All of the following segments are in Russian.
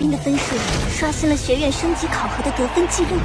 斌的分数刷新了学院升级考核的得分记录，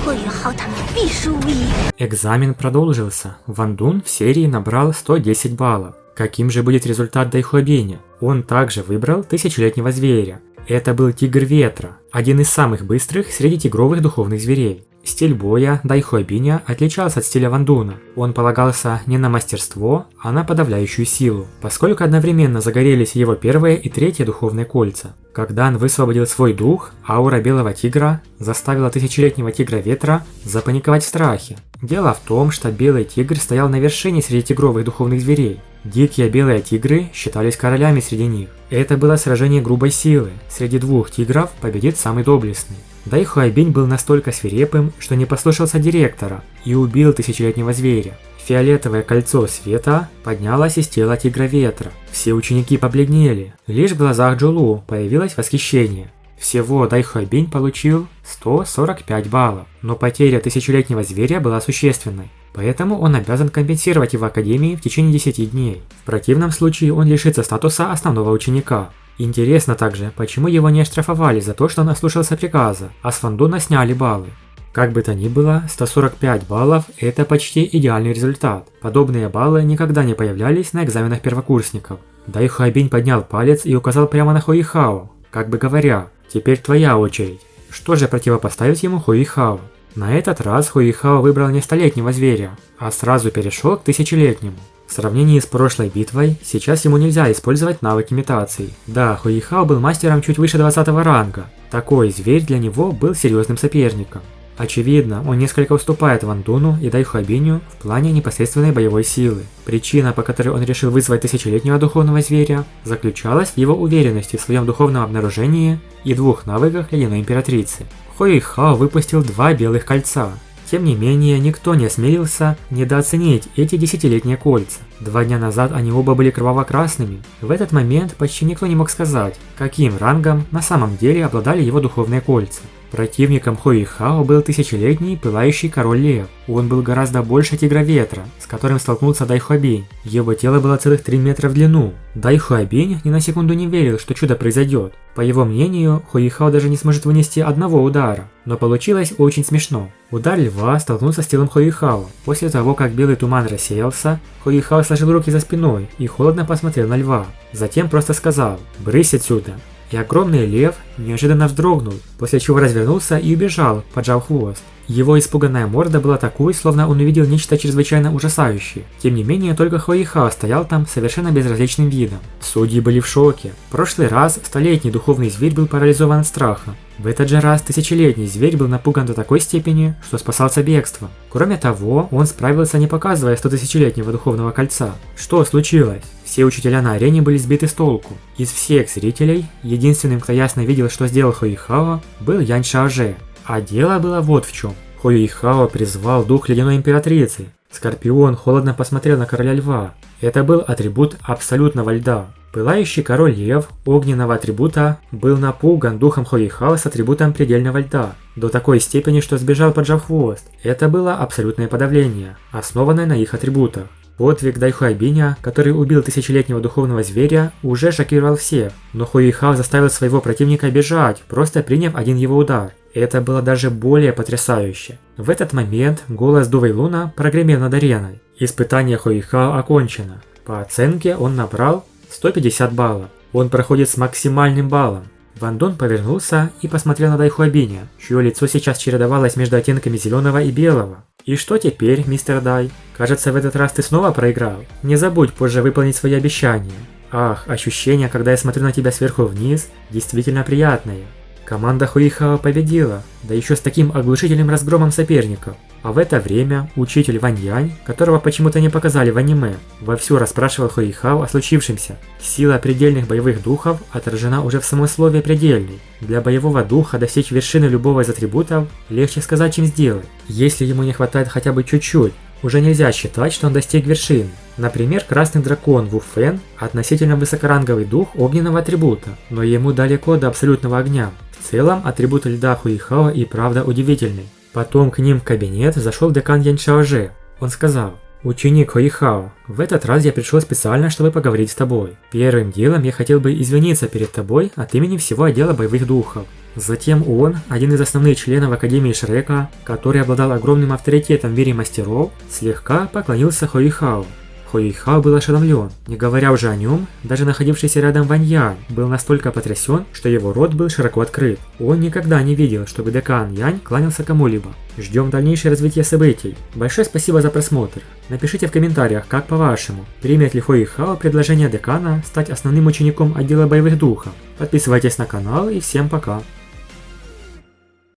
霍雨浩他们必输无疑。Экзамен продолжился. Ван Дун в серии набрал 110 баллов. Каким же будет результат Дайхуабиня? Он также выбрал тысячелетнего зверя. Это был Тигр Ветра, один из самых быстрых среди тигровых духовных зверей. Стиль боя Дайхуабиня отличался от стиля Ван Дуна. Он полагался не на мастерство, а на подавляющую силу, поскольку одновременно загорелись его первые и третье духовные кольца. Когда он высвободил свой дух, аура Белого Тигра заставила тысячелетнего Тигра Ветра запаниковать в страхе. Дело в том, что Белый Тигр стоял на вершине среди тигровых духовных зверей. Дикие белые тигры считались королями среди них. Это было сражение грубой силы. Среди двух тигров победит самый доблестный. Дайхуабинь был настолько свирепым, что не послушался директора и убил тысячелетнего зверя. Фиолетовое кольцо света поднялось из тела Тигра Ветра. Все ученики побледнели. Лишь в глазах Джулу появилось восхищение. Всего Дайхуабинь получил 145 баллов, но потеря тысячелетнего зверя была существенной. Поэтому он обязан компенсировать его Академии в течение 10 дней. В противном случае он лишится статуса основного ученика. Интересно также, почему его не оштрафовали за то, что он ослушался приказа, а с Ван Дуна сняли баллы. Как бы то ни было, 145 баллов – это почти идеальный результат. Подобные баллы никогда не появлялись на экзаменах первокурсников. Дайхуабинь поднял палец и указал прямо на Хуихао, как бы говоря: «Теперь твоя очередь». Что же противопоставить ему Хуихао? На этот раз Хуихао выбрал не столетнего зверя, а сразу перешел к тысячелетнему. В сравнении с прошлой битвой, сейчас ему нельзя использовать навык имитации. Да, Хуихао был мастером чуть выше 20 ранга. Такой зверь для него был серьезным соперником. Очевидно, он несколько уступает Ван Дуну и Дайхуабиню в плане непосредственной боевой силы. Причина, по которой он решил вызвать тысячелетнего духовного зверя, заключалась в его уверенности в своем духовном обнаружении и двух навыках Ледяной Императрицы. Хуихао выпустил 2 белых кольца. Тем не менее, никто не осмелился недооценить эти десятилетние кольца. 2 дня назад они оба были кроваво-красными. В этот момент почти никто не мог сказать, каким рангом на самом деле обладали его духовные кольца. Противником Хуихао был тысячелетний пылающий король лев. Он был гораздо больше Тигра Ветра, с которым столкнулся Дайхуабинь. Его тело было целых 3 метра в длину. Дайхуабинь ни на секунду не верил, что чудо произойдет. По его мнению, Хуихао даже не сможет вынести одного удара. Но получилось очень смешно. Удар льва столкнулся с телом Хуихао. После того, как белый туман рассеялся, Хуихао сложил руки за спиной и холодно посмотрел на льва. Затем просто сказал: «Брысь отсюда!» И огромный лев неожиданно вздрогнул, после чего развернулся и убежал, поджав хвост. Его испуганная морда была такой, словно он увидел нечто чрезвычайно ужасающее. Тем не менее, только Хуихао стоял там совершенно безразличным видом. Судьи были в шоке. В прошлый раз столетний духовный зверь был парализован от страха. В этот же раз тысячелетний зверь был напуган до такой степени, что спасался бегством. Кроме того, он справился, не показывая 100-тысячелетнего духовного кольца. Что случилось? Все учителя на арене были сбиты с толку. Из всех зрителей, единственным, кто ясно видел, что сделал Хуихао, был Янь Шаоже. А дело было вот в чем. Хуихао призвал дух Ледяной Императрицы. Скорпион холодно посмотрел на короля льва. Это был атрибут абсолютного льда. Пылающий король лев огненного атрибута был напуган духом Хуихао с атрибутом предельного льда. До такой степени, что сбежал, поджав хвост. Это было абсолютное подавление, основанное на их атрибутах. Подвиг Дайхуабиня, который убил тысячелетнего духовного зверя, уже шокировал всех, но Хуихао заставил своего противника бежать, просто приняв один его удар. Это было даже более потрясающе. В этот момент голос Дувейлуна прогремел над ареной. Испытание Хуихао окончено. По оценке он набрал 150 баллов. Он проходит с максимальным баллом. Ван Дун повернулся и посмотрел на Дайхуабиня, чье лицо сейчас чередовалось между оттенками зеленого и белого. «И что теперь, мистер Дай? Кажется, в этот раз ты снова проиграл. Не забудь позже выполнить свои обещания. Ах, ощущение, когда я смотрю на тебя сверху вниз, действительно приятное». Команда Хуихао победила, да еще с таким оглушительным разгромом соперников. А в это время учитель Вань Янь, которого почему-то не показали в аниме, вовсю расспрашивал Хуихао о случившемся. Сила предельных боевых духов отражена уже в самом слове «предельный». Для боевого духа достичь вершины любого из атрибутов легче сказать, чем сделать. Если ему не хватает хотя бы чуть-чуть, уже нельзя считать, что он достиг вершины. Например, красный дракон Ву Фэн относительно высокоранговый дух огненного атрибута, но ему далеко до абсолютного огня. В целом, атрибут льда Хуихао и правда удивительный. Потом к ним в кабинет зашел декан Янь Шаоже. Он сказал: Ученик Хуэйхао, в этот раз я пришел специально, чтобы поговорить с тобой. Первым делом я хотел бы извиниться перед тобой от имени всего отдела боевых духов. Затем он, один из основных членов Академии Шрека, который обладал огромным авторитетом в мире мастеров, слегка поклонился Хуэйхао. Хуэйхао был ошеломлен. Не говоря уже о нем, даже находившийся рядом Вань Янь был настолько потрясен, что его рот был широко открыт. Он никогда не видел, чтобы декан Янь кланялся кому-либо. Ждем дальнейшее развитие событий. Большое спасибо за просмотр. Напишите в комментариях, как по-вашему, примет ли Хуэйхао предложение декана стать основным учеником отдела боевых духов. Подписывайтесь на канал и всем пока.